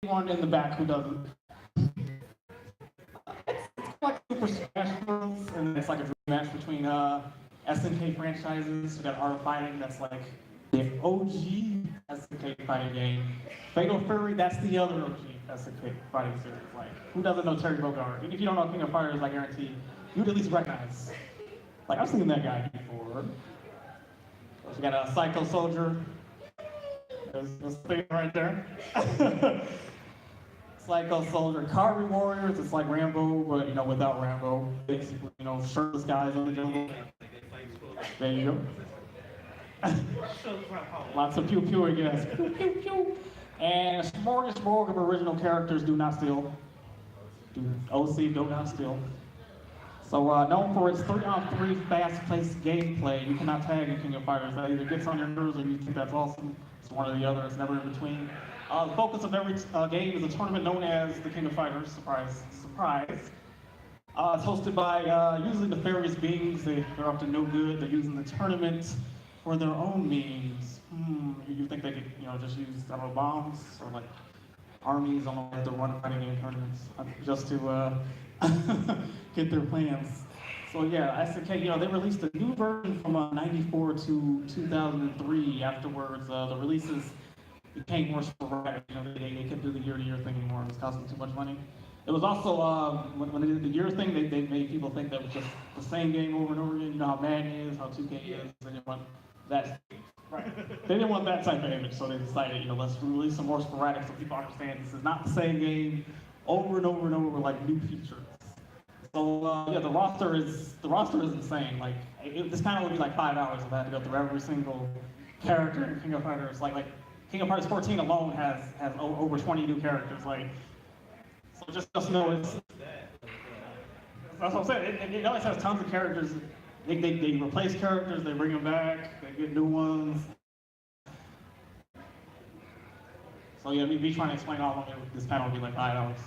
anyone in the back who doesn't. It's like Super Smash Bros. And it's like a match between SNK franchises. We got Art of Fighting, that's like the OG SNK fighting game. Fatal Fury, that's the other OG SNK fighting series. Like, who doesn't know Terry Bogard? And if you don't know King of Fighters, I guarantee you'd at least recognize. Like, I've seen that guy before. We got a Psycho Soldier. There's a thing right there. Psycho Soldier, Kauri Warriors. It's like Rambo, but without Rambo. Basically, shirtless guys in the jungle. There you go. Lots of pew pew, I guess. Pew pew pew. And a smorgasbord of original characters. Do not steal. OC, do not steal. So known for its 3-on-3 fast-paced gameplay, you cannot tag in King of Fighters. That either gets on your nerves or you think that's awesome. It's one or the other. It's never in between. The focus of every game is a tournament known as the King of Fighters. Surprise, surprise. It's hosted by usually nefarious beings. They're up to no good. They're using the tournament for their own means. You think they could, just use, I don't know, bombs or like armies on the run fighting game tournaments just to get their plans. So yeah, SNK, they released a new version from '94 to 2003. Afterwards, the releases became more sporadic. They couldn't do the year-to-year thing anymore. It was costing too much money. It was also, when they did the year thing, they made people think that it was just the same game over and over again. You know how Madden is, how 2K is. They didn't want that. Right. They didn't want that type of image, so they decided, let's release some more sporadic so people understand this is not the same game over and over and over, like new features. So yeah, the roster is insane. Like this kind of would be like 5 hours if I had to go through every single character in King of Fighters. Like King of Fighters 14 alone has over 20 new characters. Like, so just know it's. That's what I'm saying. It always has tons of characters. They replace characters, they bring them back, they get new ones. So yeah, me trying to explain all of it, this panel would be like 5 hours.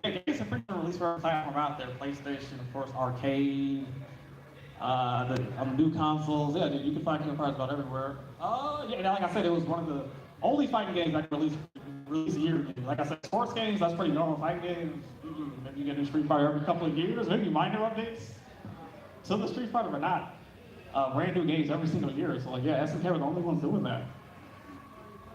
Yeah, games are pretty much released for every platform out there. PlayStation, of course, arcade, the new consoles. Yeah, you can find King of Fighters about everywhere. Yeah, like I said, it was one of the only fighting games I could release a year. Like I said, sports games, that's pretty normal. Fighting games, maybe you get a new Street Fighter every couple of years, maybe minor updates to the Street Fighter, but not brand new games every single year. So like, yeah, SNK were the only ones doing that.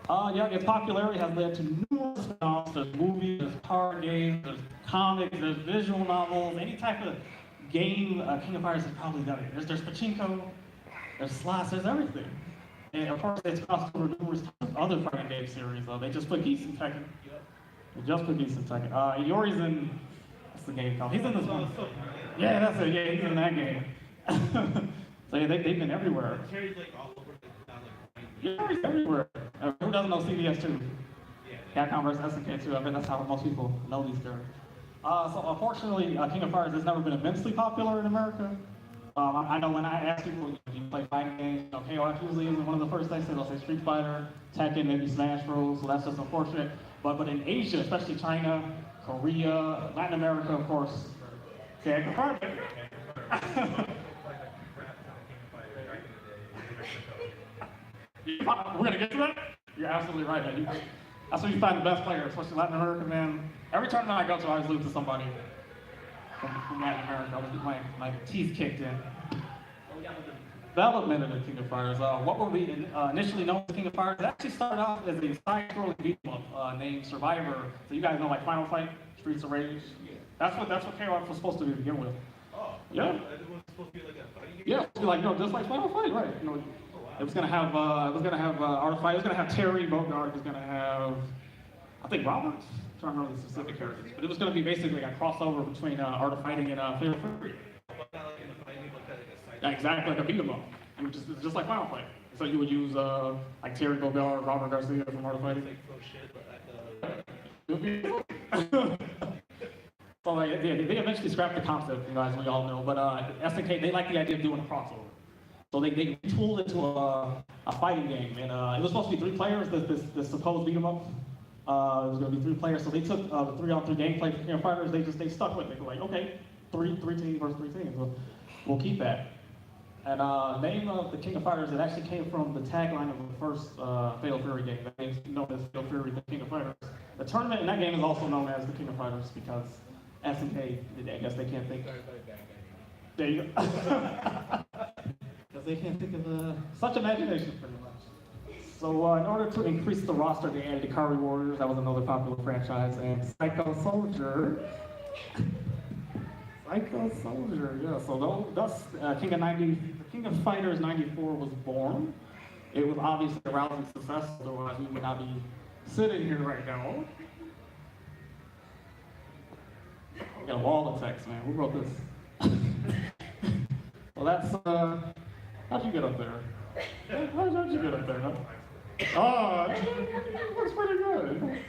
Yeah, its popularity has led to numerous spin-offs. There's movies, there's card games, there's comics, there's visual novels, any type of game King of Fighters has probably done it. There's pachinko, there's slots, there's everything. And of course, it's crossed over numerous other fighting game series. They just put Geese in Tekken. They just put Geese in Tekken. Yori's in, what's the game called? He's in this one. Yeah, that's it. Yeah, he's in that game. So yeah, they've been everywhere. Terry's like all over Yori's everywhere. Who doesn't know CBS 2? Capcom vs. SNK 2. I bet that's how most people know these characters. So unfortunately, King of Fighters has never been immensely popular in America. I know when I ask people, do you play fighting games? KOF usually isn't one of the first things they'll say Street Fighter, Tekken, maybe Smash Bros. So that's just unfortunate. But in Asia, especially China, Korea, Latin America, of course, King of Fighters. We're gonna get to that? You're absolutely right, man. That's where you find the best players, especially Latin America, man. Every tournament I go to, I always lose to somebody from Latin America. I always get my teeth kicked in. Development of the King of Fighters. What were we initially known as King of Fighters? It actually started off as a side-scrolling beat-em-up named Survivor. So you guys know like Final Fight, Streets of Rage. That's what KOF was supposed to be to begin with. Oh, yeah. It was supposed to be like a fighting game? Yeah, it was supposed to be like just like Final Fight, right? It was gonna have Art of Fight. It was gonna have Terry Bogard. It was gonna have, I think, Roberts. I'm trying to remember the specific characters, but it was gonna be basically a crossover between Art of Fighting and Fatal Fury. Yeah, exactly, like a beat 'em up. It was just like Final Fight. So you would use like Terry Bogard, Robert Garcia from Art of Fighting. So like, yeah, they eventually scrapped the concept, as we all know. But SNK, they like the idea of doing a crossover. So they tooled it to a fighting game, and it was supposed to be 3 players. This supposed beat 'em up. It was going to be 3 players. So they took the 3-on-3 gameplay for King of Fighters. They stuck with it. They were like, okay, three teams versus 3 teams. We'll keep that. And name of the King of Fighters, it actually came from the tagline of the first Fatal Fury game. That game's known as Fatal Fury, the King of Fighters. The tournament in that game is also known as the King of Fighters because SNK, I guess they can't think. There you go. Because they can't think of such imagination, pretty much. So in order to increase the roster, they added the Kairi Warriors. That was another popular franchise, and Psycho Soldier. Psycho Soldier, yeah. So thus, King of Fighters '94 was born. It was obviously a rousing success, otherwise we would not be sitting here right now. We got a wall of text, man. Who wrote this? Well, that's how'd you get up there? How'd you get up there? Huh? Oh, it looks pretty good.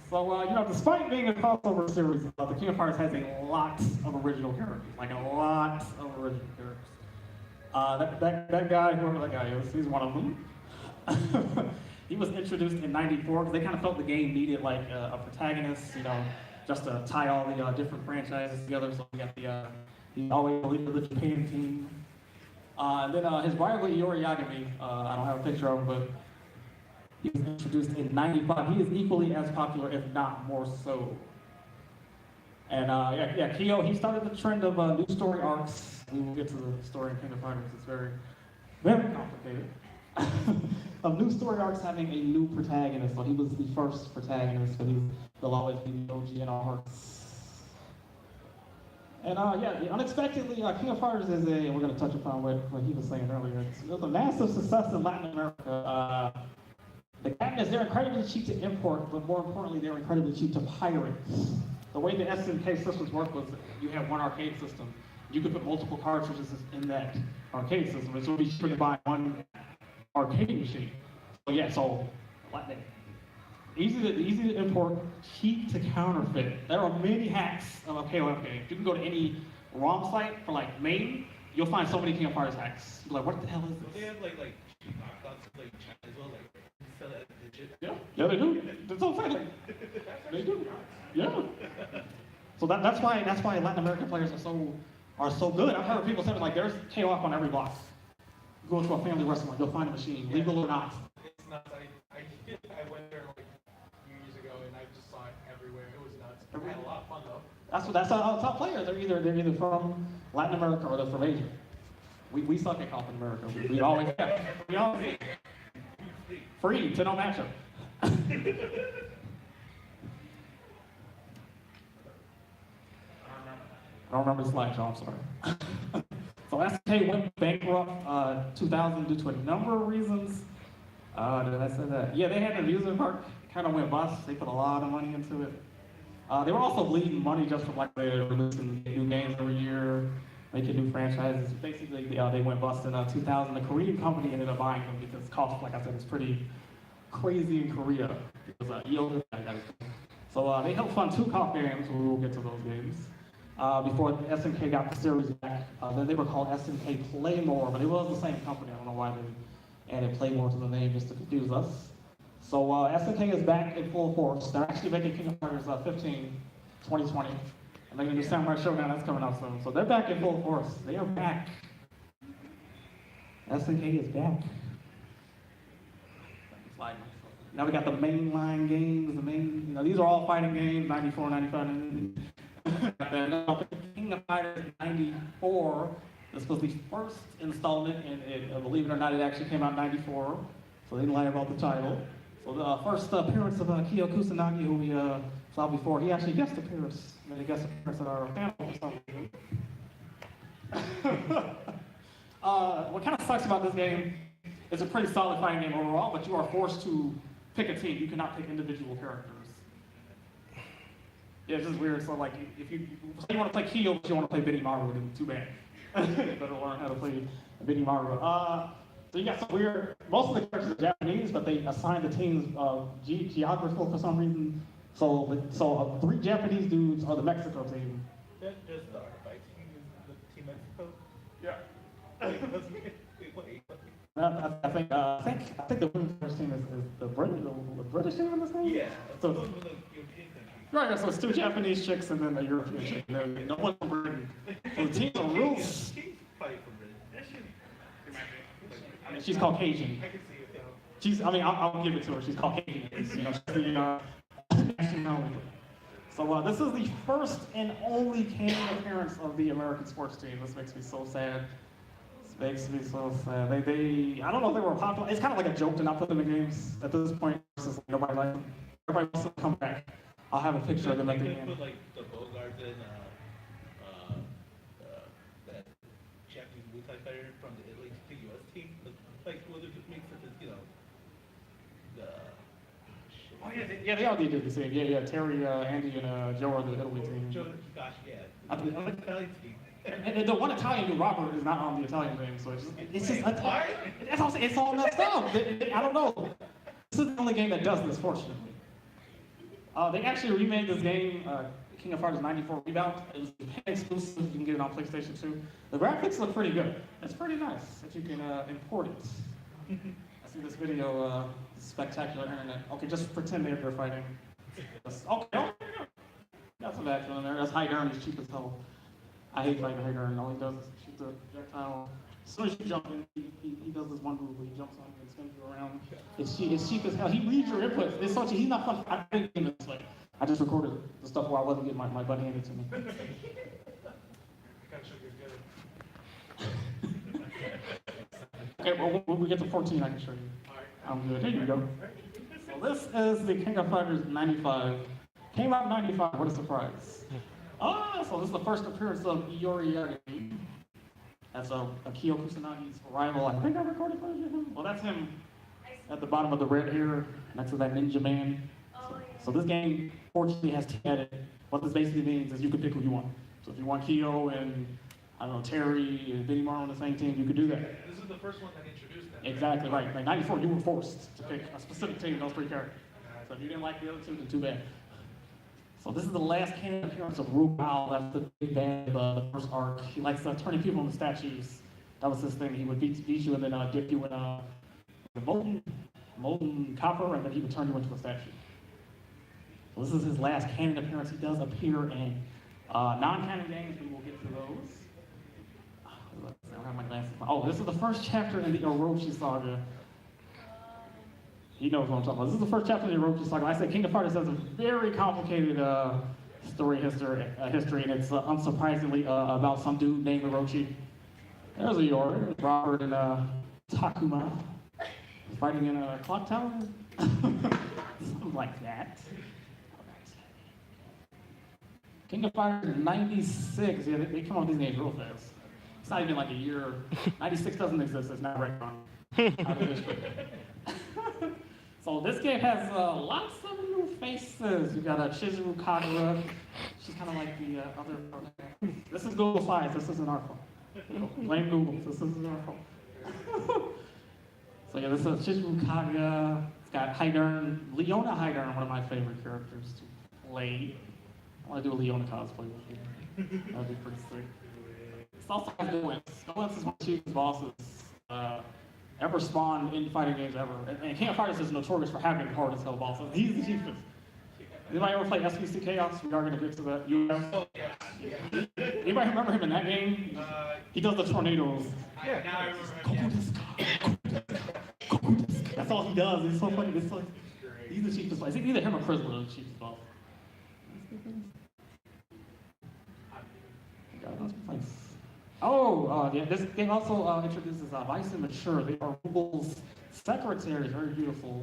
So, despite being a crossover series, the King of Fighters has a lot of original characters. Like, a lot of original characters. That guy, whoever that guy is, he's one of them. He was introduced in '94 because they kind of felt the game needed, like, a protagonist, just to tie all the different franchises together. So we got he's always the leader of the Japan team. And then his rival, Iori Yagami, I don't have a picture of him, but he was introduced in '95. He is equally as popular, if not more so. And Kyo, he started the trend of new story arcs. We will get to the story in King of Fighters. It's very, very complicated. Of new story arcs having a new protagonist. So he was the first protagonist, because he'll always be the OG in our hearts. And unexpectedly, King of Fighters is we're going to touch upon what he was saying earlier. It was a massive success in Latin America. The cabinets, they're incredibly cheap to import, but more importantly, they're incredibly cheap to pirate. The way the SNK systems work was you have one arcade system. You could put multiple cartridges in that arcade system, and so it would be cheaper to buy one arcade machine. So easy to import, cheap to counterfeit. There are many hacks of a KOF game. You can go to any ROM site for like MAME, you'll find so many King of Fighters hacks. You're like, what the hell is this? They have like cheap knockouts like China as well, like sell it legit. Yeah, they do. That's all fine. They do. Yeah. So that's why Latin American players are so good. I've heard people say like there's KOF on every block. You go to a family restaurant, you'll find a machine, legal or not. It's nuts. I went there like a few years ago and I just saw it everywhere. It was nuts. I had a lot of fun though. That's our top players. They're either from Latin America or they're from Asia. We suck at golf in America. We always have. We always free to no matchup. I don't remember the slide, John, I'm sorry. So SK went bankrupt 2000 due to a number of reasons. Did I say that? Yeah, they had an amusement park, kind of went bust. They put a lot of money into it. They were also bleeding money just from like they're releasing new games every year, making new franchises. Basically, they went bust in 2000. The Korean company ended up buying them because cost, like I said, is pretty crazy in Korea. Because so they helped fund 2 COF games. We will get to those games. Before SNK got the series back, then they were called SNK Playmore, but it was the same company. I don't know why they added Playmore to the name just to confuse us. So SNK is back in full force. They're actually making King of Fighters 15, 2020. And they're going to do Samurai Showdown, that's coming out soon. So they're back in full force. They are back. SNK is back. Now we got the mainline games, these are all fighting games, 94, 95, King of Fighters 94. This was the first installment, and believe it or not, it actually came out in 94, so they didn't lie about the title. So the first appearance of Kyo Kusanagi, who we saw before, he actually guest appearance. He guest appearance at our panel for some reason. What kind of sucks about this game, it's a pretty solid fighting game overall, but you are forced to pick a team. You cannot pick individual characters. Yeah, it's just weird. So like, if you want to play Kyo, but you want to play Benimaru, then too bad. You better learn how to play Benimaru. So you got some weird, most of the characters are Japanese, but they assign the teams geographical for some reason. So 3 Japanese dudes are the Mexico team. Just the Artifact team is the Team Mexico? Yeah. Wait. I think the women's first team is the British team in this game? Yeah. So, European country. right, so it's 2 Japanese chicks and then a European chick. No one's from Britain. So the teams are real. Kings fight for Britain. That shit She's Caucasian. I can see it though. I'll give it to her. She's Caucasian. She's the nationality. So this is the first and only canon appearance of the American sports team. This makes me so sad. This makes me so sad. I don't know if they were popular. It's kind of like a joke to not put them in games at this point. Since nobody likes them. Everybody wants to come back. I'll have a picture of them at the end. Put like the Bogarts and that Japanese Muay Thai fighter from the Italy to US team. Like, well, it just makes it, the Oh yeah, they all did the same. Yeah, Terry, Andy, and Joe are the Italy team. Joe, gosh, yeah. I think- The Italian team. And the one Italian dude, Robert, is not on the Italian team, so it's just What? that's what I'm saying. It's all messed up. I don't know. This is the only game that does this, fortunately. They actually remade this game, King of Fighters 94 Rebound. It was Japan exclusive. You can get it on PlayStation 2. The graphics look pretty good. It's pretty nice if you can import it. I see this video, spectacular internet. Okay, just pretend they're fighting. Okay, got some action in there. That's Haidern. He's cheap as hell. I hate fighting Haidern. All he does is shoot the projectile. As soon as you jump in, he does this one move where he jumps on you and spins you around. It's cheap as hell. He reads your inputs. It's so cheap. He's not fun. I didn't do this way. I just recorded the stuff where I wasn't getting my butt handed to me. Gotta show you're good. Okay, well, when we get to 14, I can show you. I'm good. There you go. So this is the King of Fighters 95. Came out in 95. What a surprise. So this is the first appearance of Iori Yagami. That's Akio Kusanagi's rival. I think I recorded footage of him. Well, that's him at the bottom of the red here, next to that Ninja Man. So this game, fortunately, has TAD. What this basically means is you can pick who you want. So if you want Kyo and, I don't know, Terry and Vinny Marr on the same team, you could do that. This is the first one that introduced that. Exactly right. Like 94, you were forced to pick a specific team, those three characters. So if you didn't like the other two, then too bad. So this is the last canon appearance of Rubal. That's the big bad of the first arc. He likes turning people into statues. That was his thing. He would beat you and then dip you in molten copper, and then he would turn you into a statue. So this is his last canon appearance. He does appear in non-canon games. We will get to those. I don't have my glasses on. Oh, this is the first chapter in the Orochi saga. He knows what I'm talking about. This is the first chapter in the Orochi saga. Like I said, King of Fighters has a very complicated story history, and it's unsurprisingly about some dude named Orochi. There's a Yori, Robert and Takuma fighting in a clock tower. Something like that. King of Fighters 96. Yeah, they come up with these names real fast. It's not even like a year. 96 doesn't exist. It's not right on. So this game has lots of new faces. You got Chizuru Kagura. She's kind of like the other. This is Google Science. This isn't our fault. Blame Google. This isn't our fault. So yeah, this is Chizuru Kagura. It's got Haidern, Leona Haidern, one of my favorite characters to play. I want to do a Leona cosplay with you. That'd be pretty sick. It's also Goenks. Goenks is one of the cheapest bosses ever spawned in fighting games ever. And King of Fighters is notorious for having hard as hell bosses. He's the cheapest. Anybody ever play SBC Chaos? We are going to get to that. Anybody remember him in that game? He does the tornadoes. Yeah, now I remember. That's all he does. It's so funny. It's like, he's the cheapest boss. Either him or Chrysler are the cheapest boss. Yeah, this game also introduces Vice and Mature. They are Rubal's secretaries, very beautiful.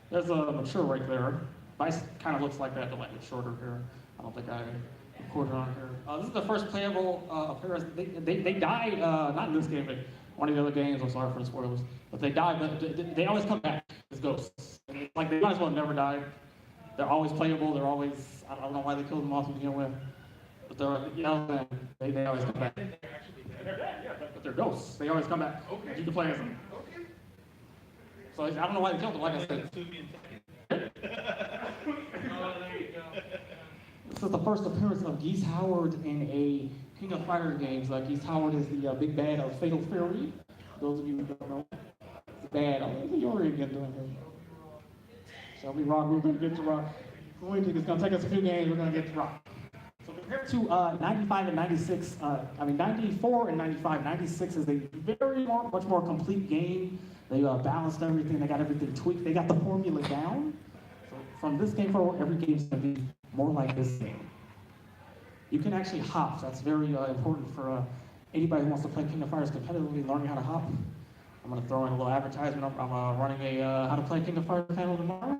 There's a Mature right there. Vice kind of looks like that, but like it's shorter here. I don't think I recorded on here. This is the first playable appearance. They died, not in this game, but one of the other games. I'm sorry for the spoilers. But they died, but they always come back as ghosts. Like, they might as well have never died. They're always playable. They're always, I don't know why they killed them off to begin with. But they're, you know, they always come back. They're dead, yeah, but they're ghosts. They always come back. Okay. You can play as them. Okay. So I don't know why they killed them, like I said. Oh, there you go. This is the first appearance of Geese Howard in a King of Fighter games. Geese Howard is the big bad of Fatal Fury. Those of you who don't know, it's bad. What are you again doing here? Shall we rock? We're going to get to rock. It's going to take us a few games. We're going to get to rock. So compared to 95 and 96, 94 and 95, 96 is a much more complete game. They balanced everything. They got everything tweaked. They got the formula down. So from this game forward, every game's going to be more like this game. You can actually hop. That's very important for anybody who wants to play King of Fighters competitively, learning how to hop. I'm going to throw in a little advertisement. I'm running a How to Play King of Fighters panel tomorrow,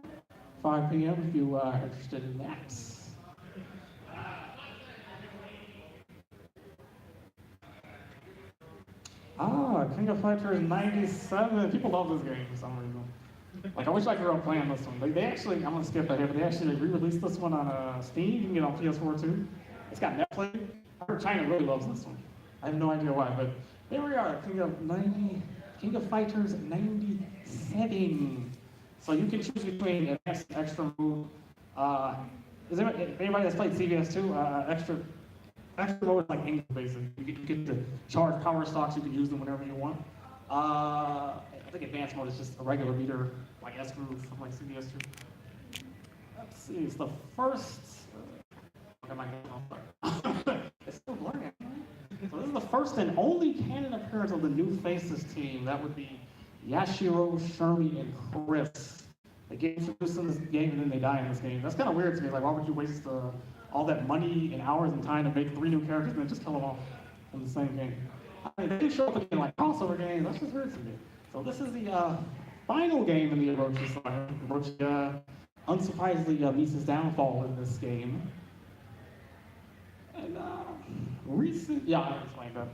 5 p.m. if you are interested in that. King of Fighters 97. People love this game for some reason. Like, I wish I grew up playing this one. They actually, I'm going to skip ahead, but they actually re-released this one on Steam. You can get it on PS4 too. It's got Netflix. I heard China really loves this one. I have no idea why, but there we are, King of Fighters 97. So you can choose between advanced and extra mode. Is there anybody that's played CVS too? Extra mode is like English basically. You get to charge power stocks, you can use them whenever you want. I think advanced mode is just a regular meter, like S groove from like CVS too. Let's see, it's the first. It's still blurry. So this is the first and only canon appearance of the New Faces team. That would be Yashiro, Shermie, and Chris. They get introduced in this game and then they die in this game. That's kind of weird to me. Like, why would you waste all that money and hours and time to make 3 new characters and then just kill them all in the same game? I mean, they show up in like crossover games. That's just weird to me. So this is the final game in the Orochi saga. Orochi, unsurprisingly, meets his downfall in this game. And I explained that.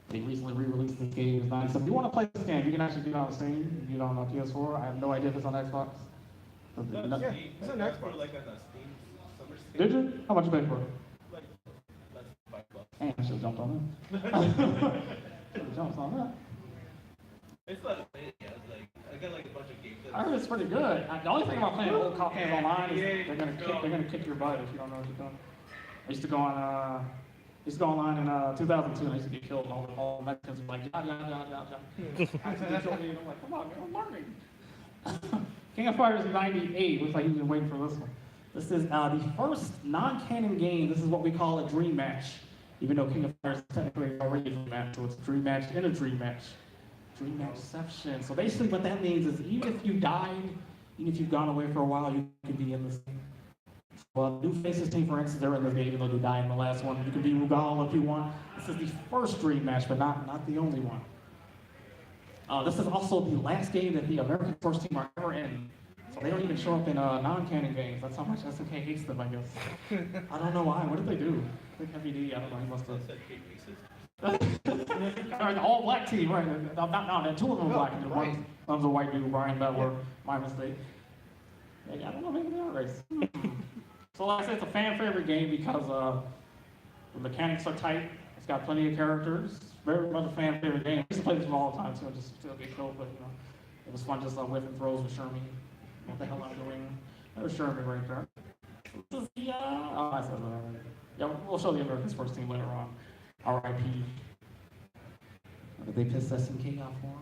They recently re-released this game. It's nice. So if you want to play this game, you can actually get it on Steam. You can get it on PS4. I have no idea if it's on Xbox. Yeah, it's on Xbox. Like on a Steam summer sale. Did you? How much you pay for it? Like less than $5. Damn, I should have jumped on that. Should have jumped on that. It's not bad. Yeah, like I got like a bunch of games. I heard it's pretty good. The only thing about playing old copies online is they're gonna kick your butt if you don't know what you're doing. I used to go online in 2002 and I used to get killed and all the Mexicans were like, yeah. I used to get killed and I'm like, come on, man, I'm learning. King of Fighters 98, looks like he's been waiting for this one. This is the first non-canon game. This is what we call a dream match. Even though King of Fighters is technically already a dream match, so it's a dream match in a dream match. Dream matchception. So basically what that means is even if you died, even if you've gone away for a while, you can be in this game. Well, New Faces team, for instance, they're in this game even though you died in the last one. You can be Rugal if you want. This is the first dream match, but not the only one. This is also the last game that the American Force team are ever in. So they don't even show up in non-canon games. That's how much SNK hates them, I guess. I don't know why. What did they do? I think FED, I don't know, he must have. The all-black team, right? No, two of them were black. One was a white dude, Brian Bettler. My mistake. Yeah, I don't know, maybe they are racist. So like I said, it's a fan-favorite game because the mechanics are tight. It's got plenty of characters. Very much a fan-favorite game. I used to play this all the time too, just still get killed, but it was fun just whipping throws with Shermie. What the hell I'm doing? There's Shermie right there. This is the, I said that already. Yeah, we'll show the American Sports team later on. R.I.P. What did they piss SNK off for?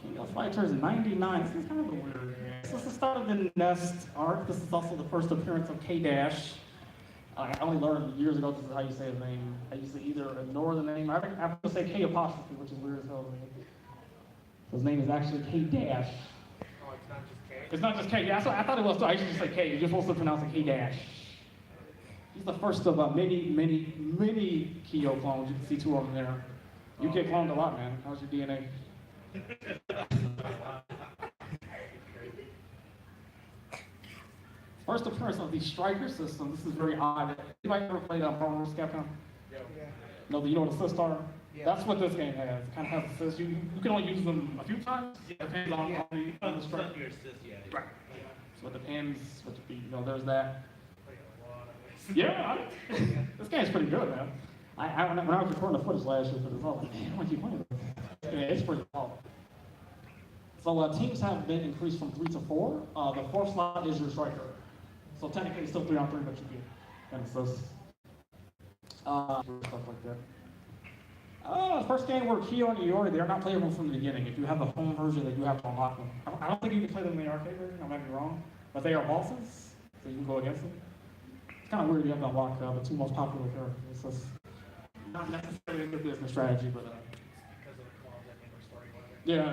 King of Fighters 99. This is kind of a weird game. This is the start of the Nest arc. This is also the first appearance of K-Dash. I only learned years ago this is how you say his name. I used to either ignore the name. I have to say K apostrophe, which is weird as hell to me. His name is actually K-Dash. Oh, it's not just K? It's not just K. Yeah, I thought it was too. I used to just say K. You're supposed to pronounce it K-Dash. He's the first of many Kyo clones. You can see 2 of them there. You get cloned a lot, man. How's your DNA? First appearance of the striker system. This is very odd. Anybody ever played Marvel vs. Capcom? Yeah. No, you know what assist are? Yeah. That's what this game has. It kind of has assists. You can only use them a few times. It depends on the striker. Right. So it depends. There's that. Yeah, this game's pretty good, man. When I was recording the footage last year for this, I was like, man, why keep playing this? Yeah, it's pretty cool. So teams have been increased from 3 to 4. The 4th slot is your striker. So technically it's still 3-on-3, but you can assist. Stuff like that. First game where Kyo and Iori, they're not playable from the beginning. If you have the home version, then you have to unlock them. I don't think you can play them in the arcade version, I might be wrong. But they are bosses, so you can go against them. It's kind of weird you have to unlock the 2 most popular characters. It's just not necessarily a good business strategy, but because of the claws that make our story Yeah. I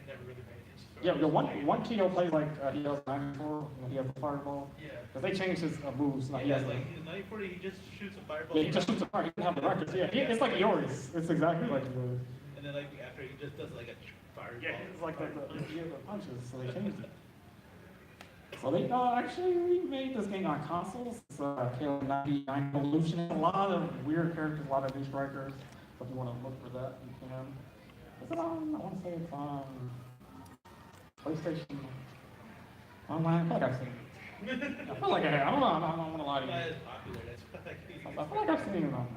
never really paid attention to Yeah, it. the one Kino plays like he does 94 when he has the fireball. Yeah. Because they changed his moves. Like, he Yeah, has like the, in 940, he just shoots a fireball. yeah, he just shoots a fire. He doesn't have the records. Yeah, it's like yours. It's exactly like yours. And then like after he just does like a fireball. Yeah, it's like the punches, so they changed it. So they actually remade this game on consoles. It's KO 99 Evolution. A lot of weird characters, a lot of new strikers. So if you want to look for that, you can. Is it on? I want to say it's on PlayStation Online. I feel like I've seen it. I feel like I have. I don't know. I don't want to lie to you. That is popular. That's why I feel like I've seen it on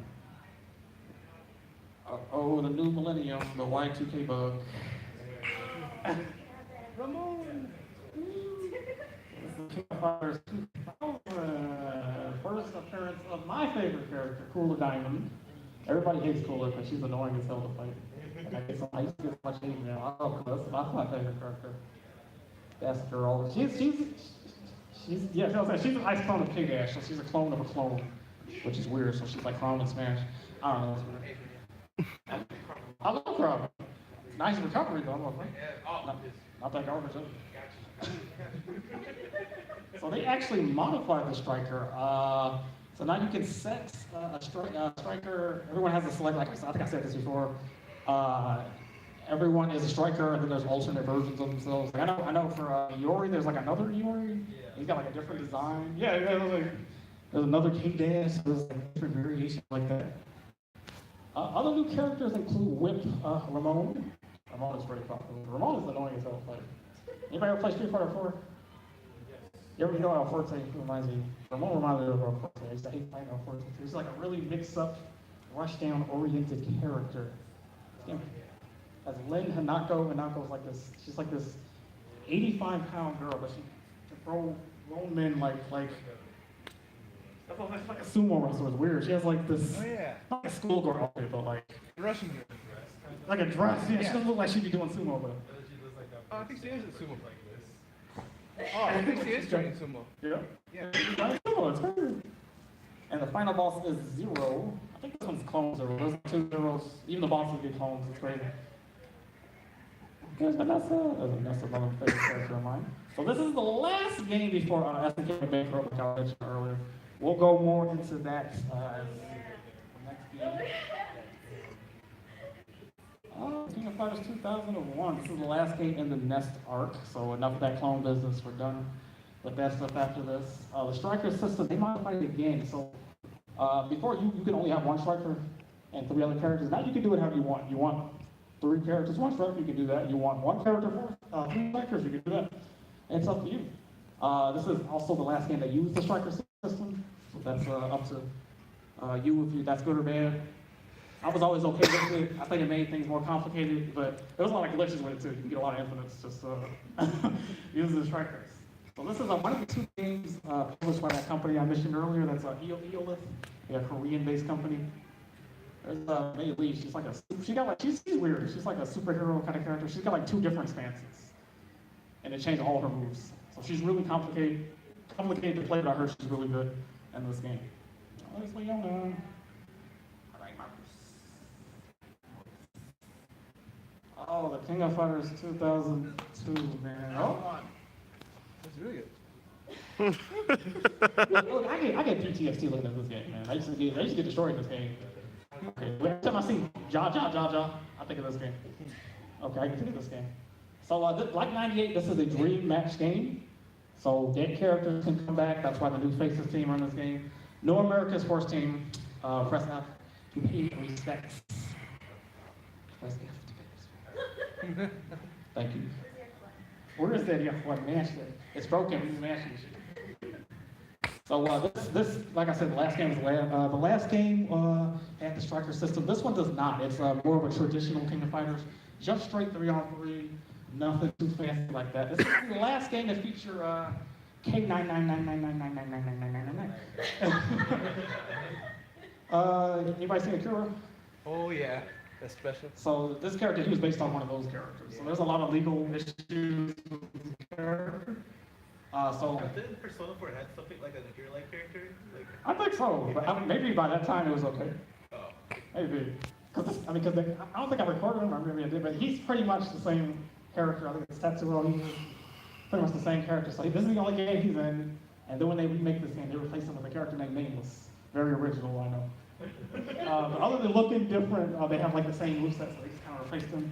there. Oh, the new millennium, the Y2K bug. Ramon. King of Fighters 2000. First appearance of my favorite character, Cooler Diamond. Everybody hates Cooler because she's annoying as hell to fight. Like, I used to get so much hate now. I love Cooler. That's my favorite character. That's the girl. She's she's an ice clone of Pig Ash, so she's a clone of a clone, which is weird. So she's like Chrome and Smash. I don't know. It's weird. I love Chrome. Nice recovery though. Not that garbage. So they actually modified the striker. So now you can set a striker. Everyone has a select. Like I think I said this before. Everyone is a striker, and then there's alternate versions of themselves. Like I know for Iori, there's like another Iori. He's got like a different design. Yeah, there's another King Dance. There's like different variations like that. Other new characters include Whip Ramon. Ramon is very popular. Ramon is annoying as hell. Like, anybody ever play Street Fighter 4? You ever know how Forte reminds me? Ramon reminds me of Forte. I used to hate playing Forte. He's like a really mixed-up, rushdown-oriented character. As Lin Hanako. Hanako's like this. She's like this 85-pound girl, but she can throw grown men like that's like a sumo wrestler. It's weird. She has like this. Oh yeah. Not like a schoolgirl outfit, but like Russian girl. like a dress. Yeah, she Yeah. doesn't look like she'd be doing sumo, but. Oh, I think she is a sumo like this. Oh, I think she is training sumo. Yeah. Yeah. Like sumo, it's crazy. And the final boss is Zero. I think this one's clone Zero. There's 2 zeros. Even the bosses get clones. It's crazy. There's Vanessa. There's Vanessa, another favorite character of mine. So this is the last game before SNK Bankroll, which I mentioned earlier. We'll go more into that next game. King of Fighters 2001. This is the last game in the Nest arc, so enough of that clone business. We're done with that stuff after this. The striker system, they modified the game. So before you could only have 1 striker and 3 other characters. Now you can do it however you want. You want 3 characters, 1 striker, you can do that. You want 1 character, 3 strikers, you can do that. And it's up to you. This is also the last game that used the striker system. So that's up to you if that's good or bad. I was always okay with it. I think it made things more complicated, but there was a lot of glitches with it too. You can get a lot of infinites just using the strikers. So this is one of the 2 games published by that company I mentioned earlier. That's Eolith, a Korean-based company. There's Mei Lee. She's like she's weird. She's like a superhero kind of character. She's got like 2 different stances, and it changed all her moves. So she's really complicated to play, but I heard she's really good in this game. There's Leona. Oh, the King of Fighters 2002, man. Oh. That's really good. Look, I get PTSD looking at this game, man. I used to get destroyed in this game. Okay, every time I see Ja, I think of this game. Okay, I can think of this game. So, like 98, this is a dream match game. So, dead characters can come back. That's why the new Faces team are in this game. No America's first team. Press F to pay respects. Press F to pay respects. Thank you. Where is that? Yeah, what mash it? It's broken. We mash it. So this, like I said, the last game is the last game had the striker system. This one does not. It's more of a traditional King of Fighters, just straight 3-on-3, nothing too fancy like that. This is the last game that feature K99999999999. Anybody seen Akira? Oh yeah, that's special. So this character, he was based on one of those characters. So there's a lot of legal issues with this character. Didn't Persona 4 had something like an Akira-like character? Like, I think so, but maybe by that time it was okay. oh. Maybe. Because I don't think I recorded him, or maybe I did, but he's pretty much the same character. I think it's Tetsuo. He's pretty much the same character. So this is the only game he's in. And then when they remake this game, they replace him with a character named Nameless. Very original, I know. But other than looking different, they have like the same moveset, so they just kind of replaced them.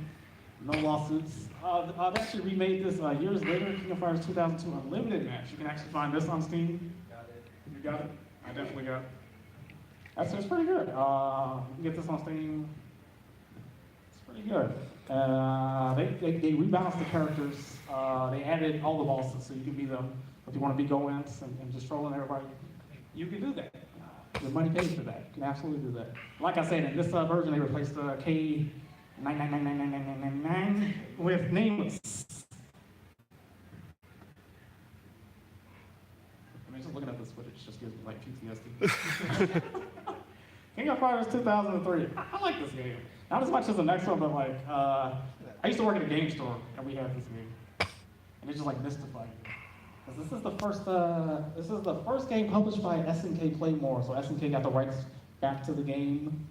No lawsuits. They actually remade this years later, King of Fighters 2002 Unlimited match. You can actually find this on Steam. Got it. You got it? I definitely got it. It's pretty good. You can get this on Steam. It's pretty good. They rebalanced the characters. They added all the bosses, so you can be them. If you want to be Goenks and just trolling everybody, you can do that. Your money pays for that. You can absolutely do that. Like I said, in this version, they replaced K 9999999 with Nameless. I mean, just looking at this footage just gives me like PTSD. King of Fighters 2003. I like this game. Not as much as the next one, but like, I used to work at a game store and we had this game. And it just like mystified me. Because this is the first game published by SNK Playmore. So SNK got the rights back to the game.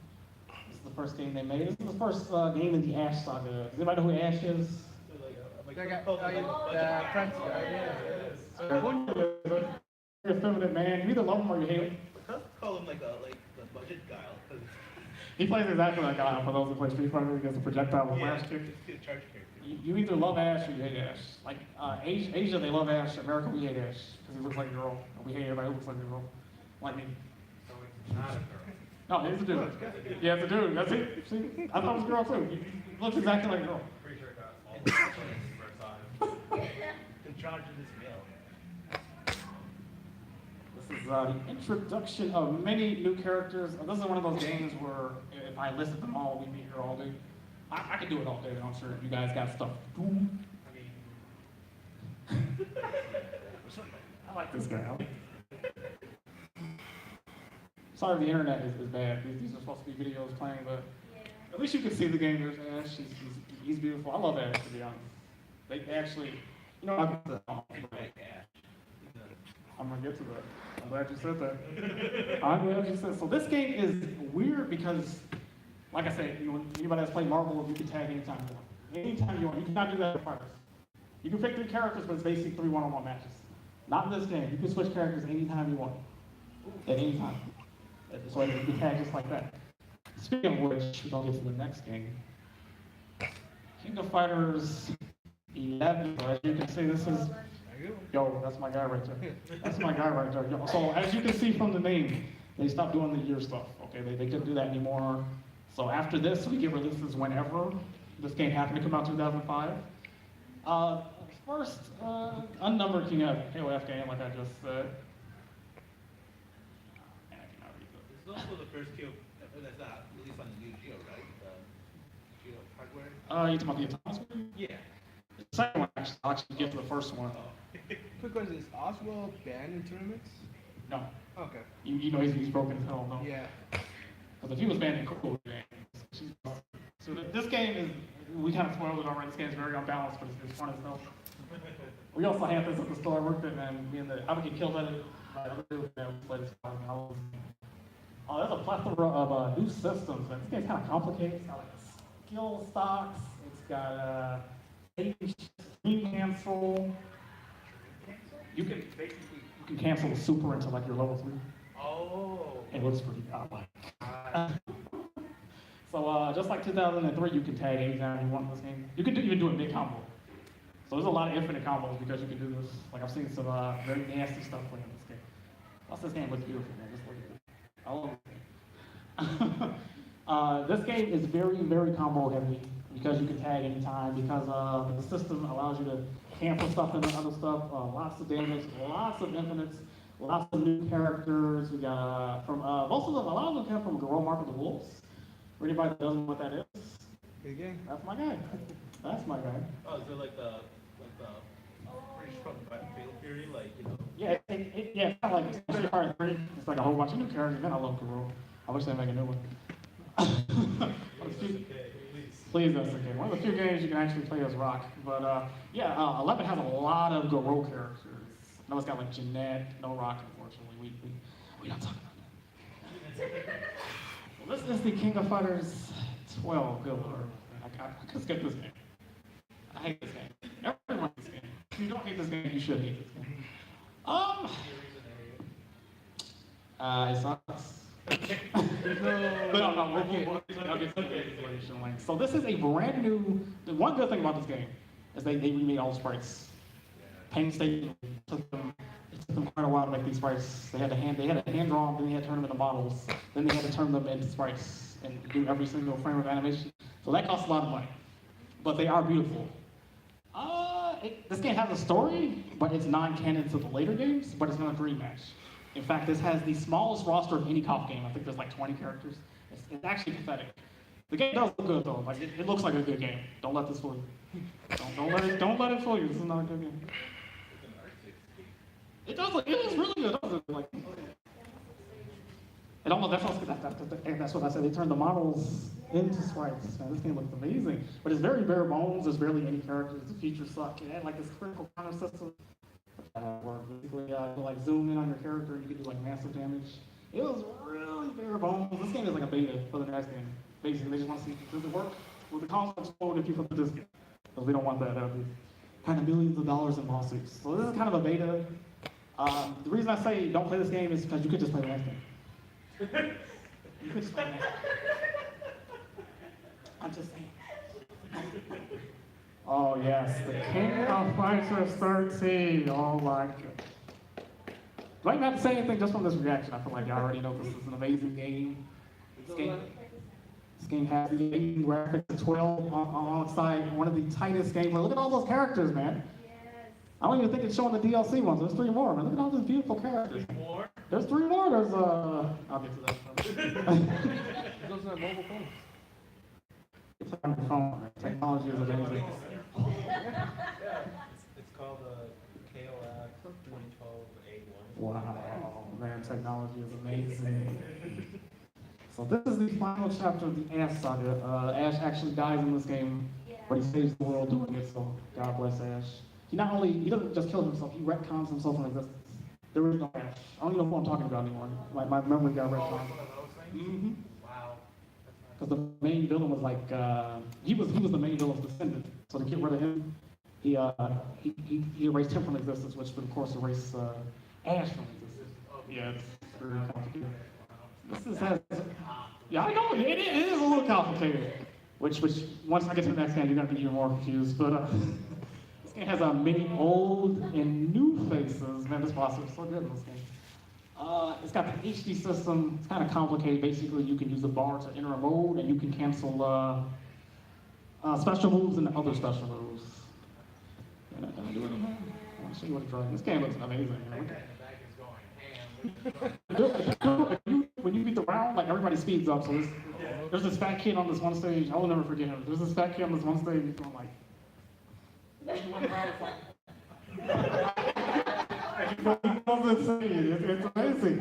This is the first game they made. This is the first game in the Ash saga. Does anybody know who Ash is? That guy, the French guy. You're a feminine man. You either love him or you hate him. Call him like the budget guy. He plays exactly like guy. For those who play Street Fighter, he gets a projectile with flash kick. It's a charge character. You either love Ash or you hate Ash. Like Asia, they love Ash. America, we hate Ash because he looks like a girl. And we hate everybody who looks like a girl. Like me. So it's not a girl. No, it's a dude. Yeah, it's a dude. That's it. See, I thought it was a girl too. He looks exactly like a girl. Pretty sure it got all the first time. Androgynous male. This is the introduction of many new characters. This is one of those games where if I listed them all, we'd be here all day. I could do it all day, but I'm sure you guys got stuff to do. I mean, I like this guy. Sorry, the internet is bad. These are supposed to be videos playing, but at least you can see the game. There's Ash. He's beautiful. I love Ash, to be honest. They actually, you know, I'm gonna get to that. I'm glad you said that. I'm glad you said. So this game is weird because, like I said, anybody that's played Marvel, you can tag anytime you want. Anytime you want. You cannot do that in Fighters. You can pick 3 characters, but it's basically 3 one-on-one matches. Not in this game. You can switch characters anytime you want. At any time. So you can tag just like that. Speaking of which, we're gonna get to the next game. King of Fighters 11. So as you can see, this is. Yo, that's my guy right there. That's my guy right there. Yo, so as you can see from the name, they stopped doing the year stuff. Okay, they couldn't do that anymore. So after this, we get releases whenever. This game happened to come out in 2005. First unnumbered King of KOF game, like I just said. This is also the first kill that's not released on the new Geo, right? The Geo hardware. You talking about the Atomic one? Yeah. The second one, actually, I'll actually get to the first one. Quick question, is Oswald banned in tournaments? No. Okay. You know he's broken his hell, no? Yeah. Because if he was banned in cool games. So this game is, we kind of spoiled it already, this game is very unbalanced, but it's fun as hell. We also had this at the store I worked at, and me and I would get killed at it. My other dude, man, we played this game. There's a plethora of new systems, and this game's kind of complicated. It's got like skill stocks, it's got screen cancel. You can cancel the super into like your level 3. Oh. It looks pretty godlike. So just like 2003, you can tag anytime you want in this game. You can even do a big combo. So there's a lot of infinite combos because you can do this. Like I've seen some very nasty stuff playing in this game. Plus this game looks beautiful, man. Just look at it. I love it. This game is very, very combo heavy because you can tag anytime, because the system allows you to cancel stuff and other stuff, lots of damage, lots of infinites, lots of new characters. We got from most of them, a lot of them come from Garou Mark of the Wolves. For anybody that doesn't know what that is, Good game. that's my guy. That's my guy. Oh, is it like the British from the Fatal Fury, like, you know? Yeah, yeah, it's kind of like Street Fighter 3. It's like a whole bunch of new characters. Man, I love Garou. I wish they'd make a new one. Please, that's okay. One of the few games you can actually play as Rock. But yeah, 11 has a lot of Garou characters. No, it's got like Jeanette, no Rock, unfortunately. We don't talk about that. Well, this is the King of Fighters 12, good lord. I could skip this game. I hate this game. Everyone hates this game. If you don't hate this game, you should hate this game. It sucks. But no, I'll get to the explanation link. So this is a brand new, the one good thing about this game is they remade all the sprites. Painstakingly. It took them quite a while to make these sprites. They had to hand draw them, then they had to turn them into models, then they had to turn them into sprites and do every single frame of animation. So that costs a lot of money. But they are beautiful. This game has a story, but it's non-canon to the later games, but it's not a rematch. In fact, this has the smallest roster of any cop game. I think there's like 20 characters. It's actually pathetic. The game does look good though. Like it looks like a good game. Don't let this fool you. Don't let it fool you. This is not a good game. It is really good. Like, it almost that's what I said. They turned the models into sprites. Man, this game looks amazing. But it's very bare bones. There's barely any characters. The features suck. It had like this critical counter system. Where basically you like zoom in on your character and you can do like massive damage. It was really bare bones. This game is like a beta for the next game. Basically, they just want to see, does it work? Will the console explode if you put the disc in? Because we don't want that. That would be kind of millions of dollars in lawsuits. So this is kind of a beta. The reason I say don't play this game is because you could just play the next game. You could just play the next game. I'm just saying. Oh yes, the King of Fighters 13. Oh my god. Do I even have to say anything just from this reaction? I feel like you already know this is an amazing game. This game has the amazing graphics of 12 on its side, one of the tightest games. Look at all those characters, man. Yes. I don't even think it's showing the DLC ones. There's 3 more, man. Look at all those beautiful characters. 3 more? There's 3 more. There's I'll get to that. Those are mobile phones. It's on your phone. Technology is amazing. It's called KOF 2012A1. Wow, man, technology is amazing. So this is the final chapter of the Ash saga. Ash actually dies in this game, but he saves the world doing it, so God bless Ash. He doesn't just kill himself, he retcons himself from existence. There is no Ash. I don't even know what I'm talking about anymore. My memory got retconned. Mm-hmm. Wow. Because the main villain was like, he was the main villain's descendant. So to get rid of him, he erased him from existence, which would of course erase Ash from existence. Yeah, it's very complicated. Yeah, I know, it is a little complicated. Which once I get to the next game, you're gonna be even more confused. But this game has many old and new faces. Man, this boss is so good in this game. It's got the HD system. It's kind of complicated. Basically, you can use a bar to enter a mode, and you can cancel special moves and other special moves. And I can do it. I'll show you what it's like. This game looks amazing. When you beat the round, like everybody speeds up. So there's this fat kid on this one stage. I will never forget him. There's this fat kid on this one stage. He's going like. It's amazing.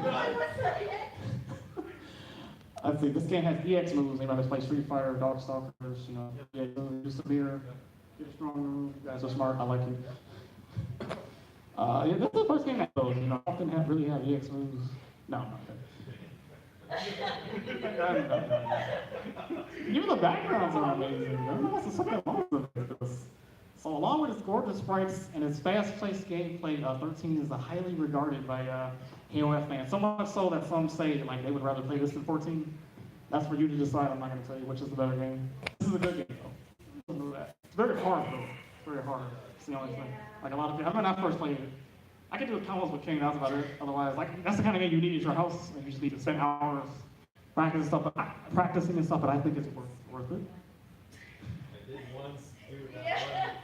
Let's see, this game has EX moves. Anybody play Street Fighter, Darkstalkers, do severe, get a strong move. You guys are smart, I like you. Yeah, this is the first game that goes, often really have EX moves. No. Even the backgrounds are amazing. There's something wrong with this. So along with its gorgeous sprites and its fast-paced gameplay, 13 is highly regarded by KOF fans. So much so that some say like they would rather play this than 14. That's for you to decide. I'm not going to tell you which is the better game. This is a good game though. It's very hard though. It's very hard. It's the only thing. Like a lot of people, when I first played it, I could do a combos with King. That's about it. Otherwise, like that's the kind of game you need at your house, and you just need to spend hours practicing and stuff. But I think it's worth it. I did once do that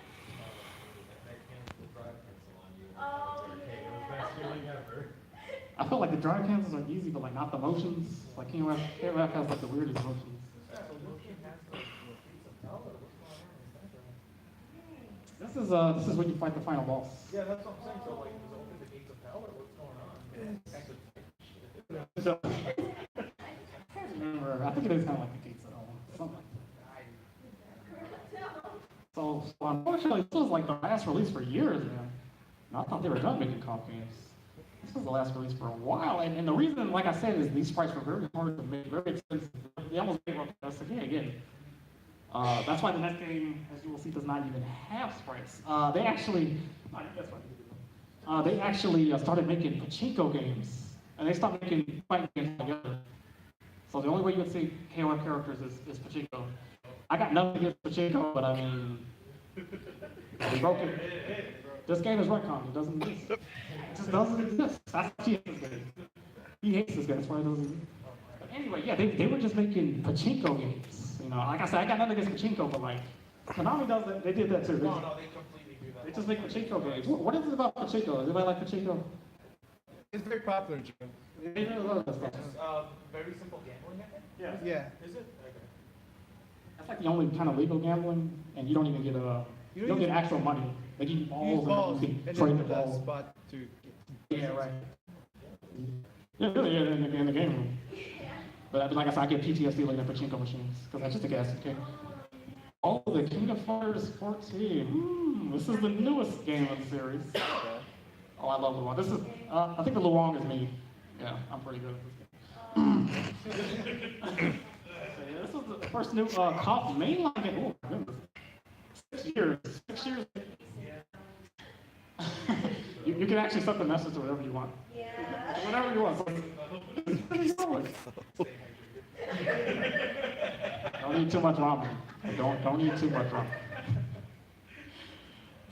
I felt like the drive cancels are easy, but like not the motions. Like KOF has like the weirdest motions. This is when you fight the final boss. Yeah, that's what I'm saying. So like, does it open the gates of hell or what's going on? I can't remember. I think it is kind of like the gates of hell. Something like that. So unfortunately, this was like the last release for years, man. I thought they were done making comp games. This was the last release for a while, and the reason, like I said, is these sprites were very hard to make, very expensive. They almost made one. I was like, yeah, again, That's why the next game, as you will see, does not even have sprites. They actually started making pachinko games, and they stopped making fighting games together. So the only way you would see KOF characters is pachinko. I got nothing against pachinko, but I mean, they broke it. This game is retcon. It doesn't exist. It just doesn't exist. That's why he hates this game. He hates this game. That's why it doesn't exist. But anyway, yeah, they were just making pachinko games. You know, like I said, I got nothing against pachinko, but like, Konami does that. They did that too. No, they completely do that. They just make pachinko games. What is it about pachinko? Does anybody like pachinko? It's very popular in Japan. They really love that stuff. It's very simple gambling, I think. Yeah. Yeah. Is it? Okay. That's like the only kind of legal gambling, and you don't even get you don't get actual money. They give you Use balls, balls and you can and trade the then the balls. spot to. Yeah, right. Yeah, really, yeah, in the game room. But like I said, I get PTSD looking at pachinko machines because I just think it's okay. Oh, the King of Fighters 14. This is the newest game of the series. Oh, I love Luong. This is, I think the Luong is me. Yeah, I'm pretty good at this game. So, yeah, this is the first new COF mainline game. Oh, my goodness. 6 years. 6 years. You can actually set the message to whatever you want. Yeah. Whatever you want. Don't eat too much ramen. Don't eat too much ramen.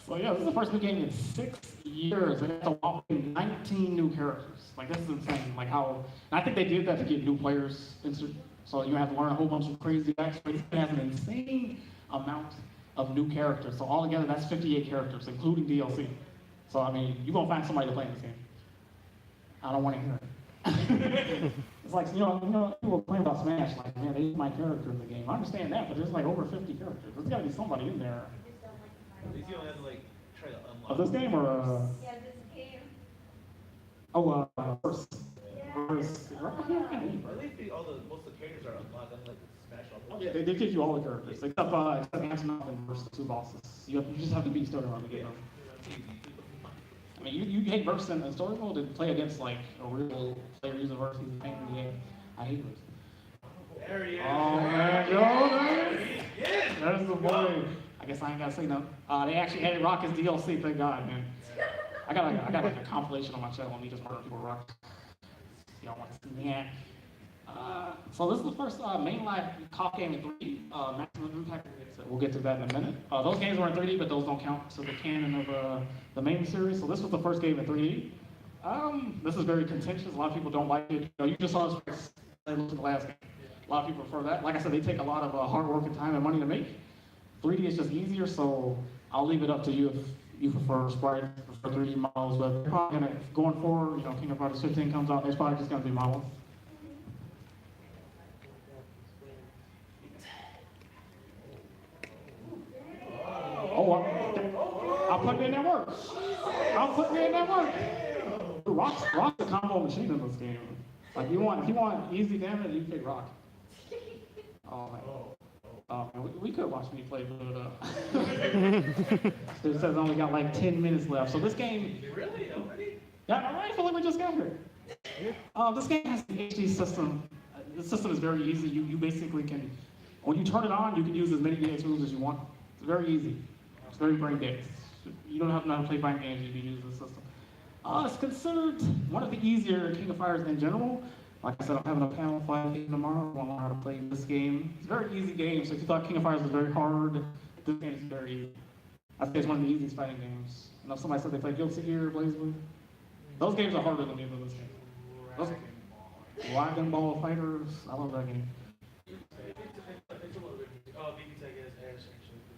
So yeah, this is the first new game in 6 years. They have to 19 new characters. Like, this is insane. Like how, and I think they did that to get new players into, so you have to learn a whole bunch of crazy backstories. It has an insane amount of new characters. So altogether, that's 58 characters, including DLC. So I mean, you're gonna find somebody to play in this game. I don't want to hear it. It's like, people complain about Smash, like, man, they use my character in the game. I understand that, but there's like over 50 characters. There's gotta be somebody in there. At least you don't have to like try to unlock. Of this game or Yeah, this game. first. First. Or at least most of the characters are unlocked, unlike Smash. Oh, yeah, they give you all the characters, except Antonov and versus 2 bosses. You just have to beat story mode to get them. I mean, you hate versus in story mode to play against like a real player universe. He's a pain in the ass. I hate versus. There he is. Oh man, yo, there's the boy. I guess I ain't gotta say nothing. They actually added Rock as DLC. Thank God, man. I got like a compilation on my channel on me just murdering people with Rock. You don't want to see that. So this is the first mainline COF game in 3D. Maximum Impact. We'll get to that in a minute. Those games were in 3D, but those don't count to the canon of the main series. So this was the first game in 3D. This is very contentious. A lot of people don't like it. You just saw this look at the last game. A lot of people prefer that. Like I said, they take a lot of hard work and time and money to make. 3D is just easier, so I'll leave it up to you if you prefer sprites, prefer 3D models. But they're probably gonna, going forward, King of Fighters 15 comes out, there's probably just gonna be models. I'll put it in that work. I'll put it in that work. Rock's a combo machine in this game. Like if you want easy damage, you pick Rock. Oh man. We could watch me play, but it says I only got like 10 minutes left. So this game. Really? Already? Yeah, I feel like we just got here. This game has an HD system. The system is very easy. You basically can, when you turn it on, you can use as many DX moves as you want. It's very easy. It's very brain dead. You don't have to know how to play fighting games if you use the system. It's considered one of the easier King of Fighters in general. Like I said, I'm having a panel fight game tomorrow. I want to learn how to play this game. It's a very easy game. So if you thought King of Fighters was very hard, this game is very easy. I think it's one of the easiest fighting games. I know somebody said they played Guilty Gear, BlazBlue. Those games are harder than even this game. Those Dragon Ball Fighters, I love that game.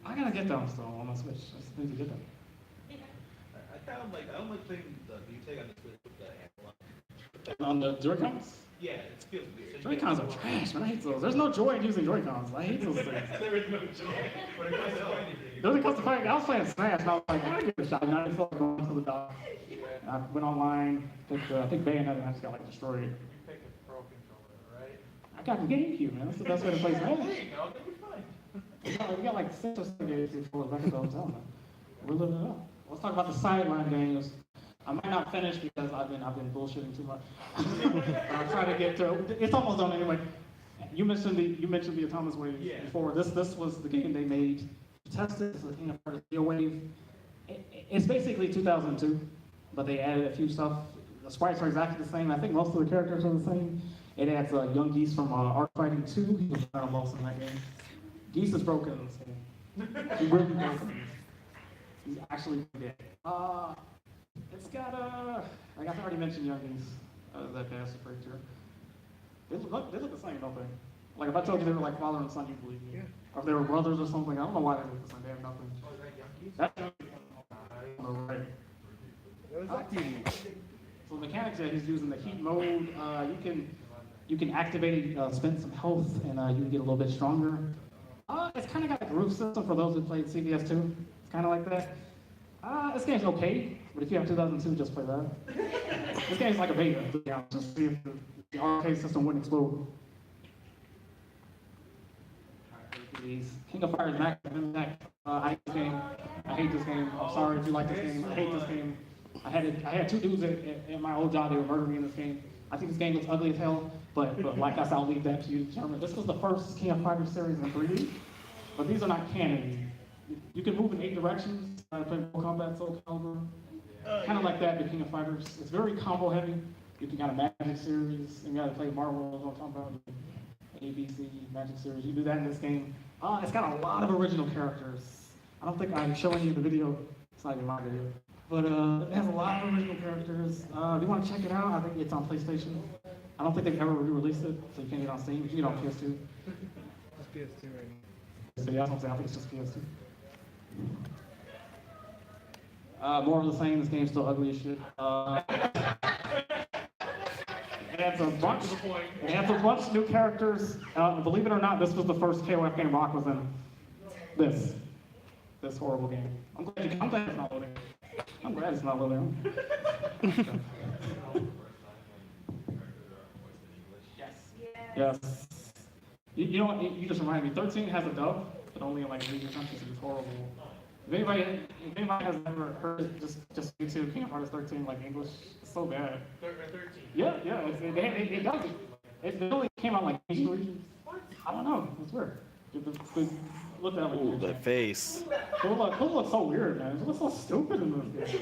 I gotta get them still on my Switch. I just need to get them. I don't like playing the VTech on the Switch with the analog. On the Joy-Cons? Yeah, it feels weird. Joy-Cons are trash, man. I hate those. There's no joy in using Joy-Cons. I hate those things. There is no joy. When it comes to fighting. When it comes to fighting, I was playing Smash, and I was like, I give it a shot. And I didn't feel like going to the dock. And I went online, I think Bayonetta, and I just got like destroyed. You pick a pro controller, right? I got the GameCube, man. That's the best way to play Smash. There you go, that'll be fine. We got like 6 or 7 games before the record hotel, man. We're living it up. Let's talk about the sideline games. I might not finish because I've been bullshitting too much. I'm trying to get to, it's almost done anyway. You mentioned the Atomic Wave before. This was the game they made to test it. It's a King of Fighters Steel Wave. It's basically 2002, but they added a few stuff. The sprites are exactly the same. I think most of the characters are the same. It adds young Geese from Art Fighting 2. He was kind of lost in that game. Geese is broken in this game. He's really broken. He's actually dead. It's got like I've already mentioned young Geese. That bastard character. They look the same, don't they? Like if I told you they were like father and son, you'd believe me. Yeah. Or if they were brothers or something, I don't know why they look the same. They have nothing. Oh, is that Yankees? That's right. What was that TV? So the mechanics that he's using the heat mode, you can activate it, spend some health, and you can get a little bit stronger. It's kind of got a groove system for those who played CVS 2. It's kind of like that. This game's okay, but if you have 2002, just play that. This game's like a beta, just see if the arcade system wouldn't explode. King of Fighters Max. I hate this game. I hate this game. I'm sorry if you like this game. I hate this game. I had two dudes at my old job. They were murdering me in this game. I think this game looks ugly as hell, but like I said, I'll leave that to you to determine. This was the first King of Fighters series in 3D, but these are not canon. You can move in 8 directions. I play Mortal Kombat, Soul Calibur, kind of like that. The King of Fighters. It's very combo heavy. You can got a Magic series, and you got to play Marvel. I'm talking about ABC Magic series. You do that in this game. It's got a lot of original characters. I don't think I'm showing you the video. It's not even my video. But it has a lot of original characters. If you want to check it out, I think it's on PlayStation. I don't think they've ever re-released it, so you can't get it on Steam. You can get it on PS2. It's PS2 right now. So yeah, that's what I'm saying. I think it's just PS2. More of the same. This game's still ugly as shit. It adds a bunch of new characters. Believe it or not, this was the first KOF game Rock was in. This horrible game. I'm glad it's not loading. I'm glad it's not loading. Yes. You know what? You just reminded me. 13 has a dub, but only in like major countries. It's horrible. If anybody has ever heard it, just YouTube King of Fighters 13 like English, it's so bad. 13. Yeah. It does. It only came out like Asian regions. I don't know. It's weird. Look at that. Ooh, that face. It looks so weird, man. It looks so stupid in this game.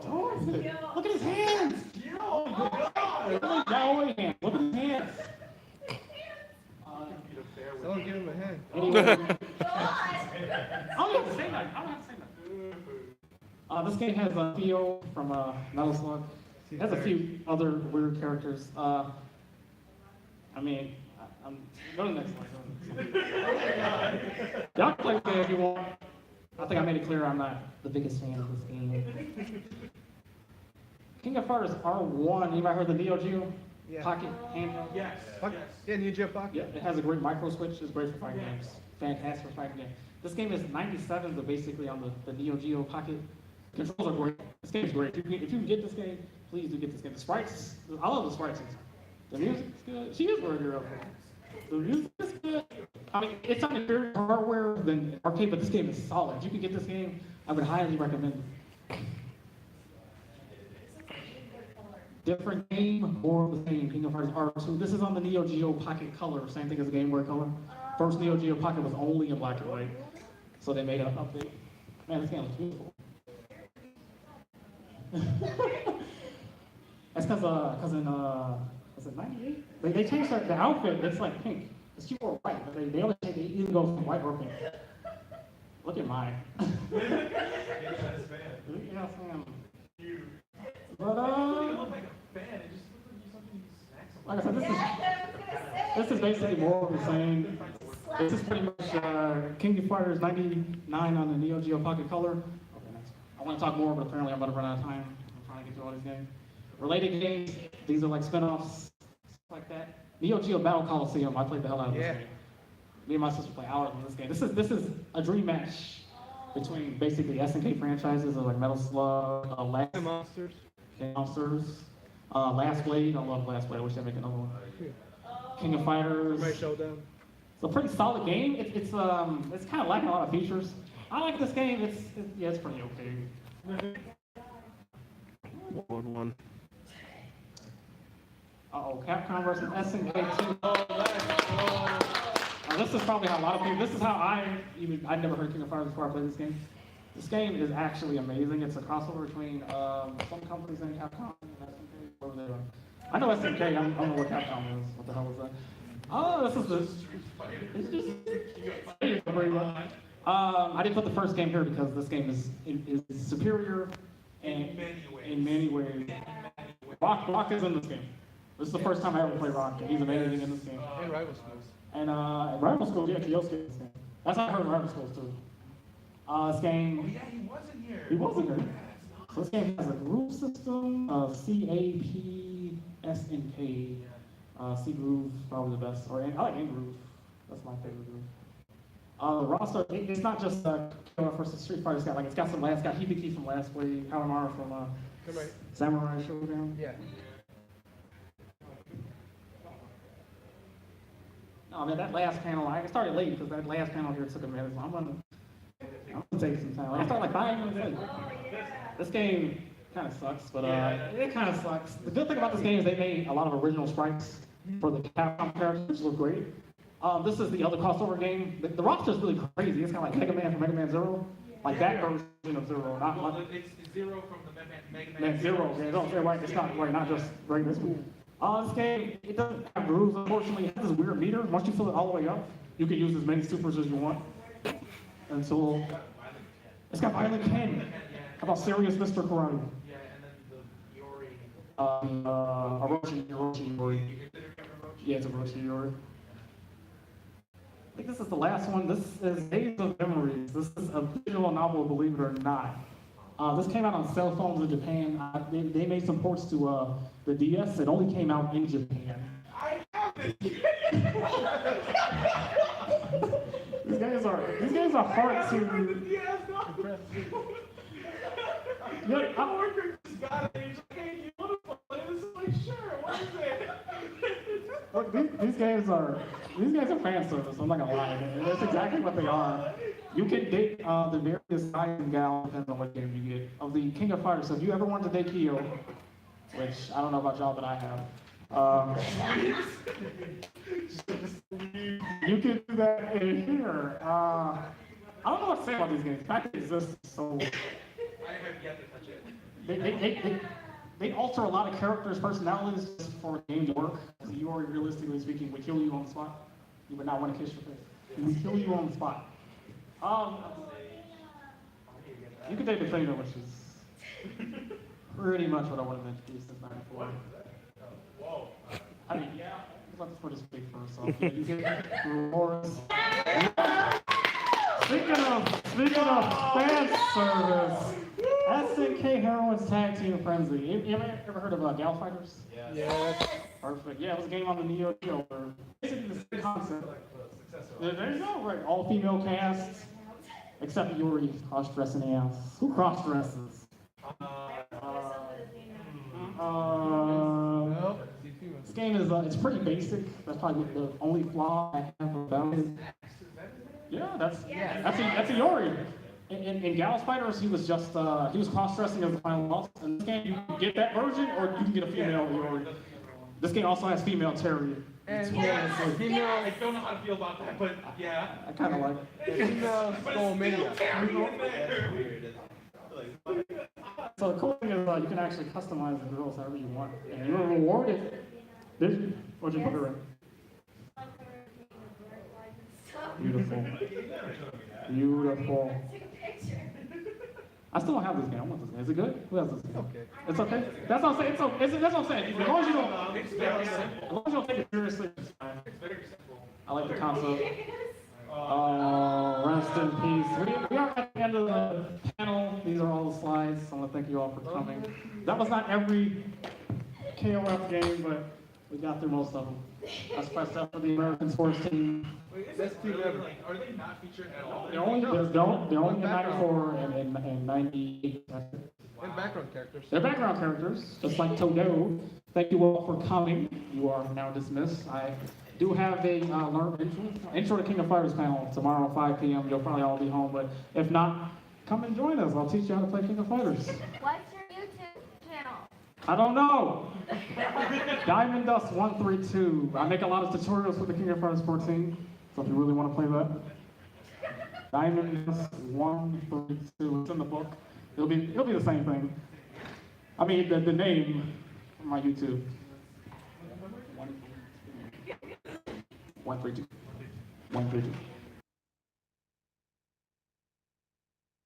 So stupid. Look at his hands. Yahweh hands. Look at his hands. Someone give him a hand. Anyway. I don't have to say that. This game has Theo from Metal Slug. It has a few other weird characters. I'm go to the next slide. Y'all can play this game if you want. I think I made it clear I'm not the biggest fan of this game. King of Fighters R1. Anybody heard of the Neo Geo Pocket handheld? Yes. Yeah, Neo Geo Pocket. Yeah, it has a great micro switch. It's great for fighting games. Fantastic for fighting games. This game is 97, but basically on the Neo Geo Pocket. Controls are great. This game is great. If you can get this game, please do get this game. The sprites, I love the sprites. The music's good. She is very good up there. The music is good. I mean, it's on inferior hardware than arcade, but this game is solid. If you can get this game, I would highly recommend it. Different game, more of the same. King of Fighters R2. This is on the Neo Geo Pocket Color, same thing as the Game Boy Color. First Neo Geo Pocket was only in black and white, so they made an update. Man, this game looks beautiful. That's because in was it 98? They changed the outfit. It's like pink. It's she wore white, but they only change. They either go from white or pink. Look at mine. Yeah, Sam. But like I said, this is basically more of the same. This is pretty much King of Fighters 99 on the Neo Geo Pocket Color. Okay, next. I want to talk more, but apparently I'm about to run out of time. I'm trying to get through all these games. Related games, these are like spin-offs, stuff like that. Neo Geo Battle Coliseum, I played the hell out of this game. Me and my sister play hours on this game. This is a dream match between basically SNK franchises of like Metal Slug, Last Monsters. Last Blade. I love Last Blade. I wish they'd make another one. King of Fighters. Right Showdown. It's a pretty solid game. It's kind of lacking a lot of features. I like this game. It's pretty okay. 1-1. Uh-oh, Capcom versus SNK 2. This is probably how a lot of people, this is how I'd never heard of King of Fighters before I played this game. This game is actually amazing. It's a crossover between some companies and Capcom and SNK. What were they doing? I know SNK, I don't know what Capcom is. What the hell was that? Oh, this is the... It's just... I didn't put the first game here because this game is superior in many ways. Rock is in this game. This is the first time I ever played Rock, and he's amazing in this game. And rival schools. And rival schools, yeah, Kyosuke in this game. That's how I heard rival schools too. This game. Oh yeah, he wasn't here. He wasn't here. So this game has a groove system, CAP, SNK. C Groove probably the best. Or I like N Groove. That's my favorite groove. The roster, it's not just Killer versus Street Fighter. It's got Hibiki from Last Blade, Kawamura from Samurai Showdown. Yeah. Oh man, that last panel, I started late because that last panel here took a minute, so I'm gonna take some time. I started like 5 minutes late. This game kind of sucks, but it kind of sucks. The good thing about this game is they made a lot of original sprites for the Capcom characters, which look great. This is the other crossover game. The roster is really crazy. It's kind of like Mega Man from Mega Man Zero, like that version of Zero, not like it's Zero from the Mega Man Zero. Yeah, don't say right. It's not right, not just right. This one. This game, it doesn't have grooves, unfortunately. It has this weird meter. Once you fill it all the way up, you can use as many supers as you want. Until it's got Violent Ken. How about Serious Mr. Karate? Yeah, and then the Yori. Orochi Yori. Yeah, it's Orochi Yori. I think this is the last one. This is Days of Memories. This is a visual novel, believe it or not. This came out on cell phones in Japan. They made some ports to the DS. It only came out in Japan. I have it. These games are hard to. My coworker just got it. He's like, hey, you want to play this? I'm like, sure. What is it? Look, these games are fan service. I'm not gonna lie. That's exactly what they are. You can date the various guys and gals, depends on what game you get. Of the King of Fighters, so if you ever want to date Kyo, which I don't know about y'all, but I have, you can do that in here. I don't know what to say about these games. The fact that it exists, so I have yet to touch it. they alter a lot of characters' personalities just for the game to work. So you already, realistically speaking, would kill you on the spot. You would not want to kiss your face. He would kill you on the spot. You can take the finger, which is pretty much what I wanted to introduce since '94. Whoa. I mean, yeah, let's put this big first. So you get rewards. Speaking of fan service, SNK Heroines Tag Team Frenzy. You ever heard of Gal Fighters? Yeah. Perfect. Yeah, it was a game on the Neo Geo. Basically the same concept. There you go, right? All female casts, except Yuri cross-dressing ass. Who cross-dresses? This game is it's pretty basic. That's probably the only flaw I have about it. Yeah, that's a Yuri. In Gallus Fighters, he was just he was cross-dressing as the final boss. In this game, you can get that version, or you can get a female Yuri. This game also has female Terry. And Female, I don't know how to feel about that, but yeah. I kind of like it. Female Skullmania. So the cool thing is you can actually customize the girls however you want, and you're rewarded. What'd you put her in? Beautiful. Beautiful. I still don't have this game. I want this game. Is it good? Who has this game? Okay. It's okay? That's what I'm saying. That's what I'm saying. As long as you don't, take it seriously, it's fine. It's very simple. I like the concept. Rest in peace. We are at the end of the panel. These are all the slides. I want to thank you all for coming. That was not every KOF game, but we got through most of them. That's pressed up for the American sports team. Wait, is this really, like, are they not featured at all? They're only in 94 and 98. And background characters. They're background characters, just like Todo. Thank you all for coming. You are now dismissed. I do have a intro to King of Fighters panel tomorrow at 5 p.m. You'll probably all be home, but if not, come and join us. I'll teach you how to play King of Fighters. What's your YouTube channel? I don't know. Diamond Dust 132. I make a lot of tutorials for the King of Fighters 14, so if you really want to play that. Diamond Dust 132. It's in the book. It'll be the same thing. I mean the name on my YouTube. 132. 132.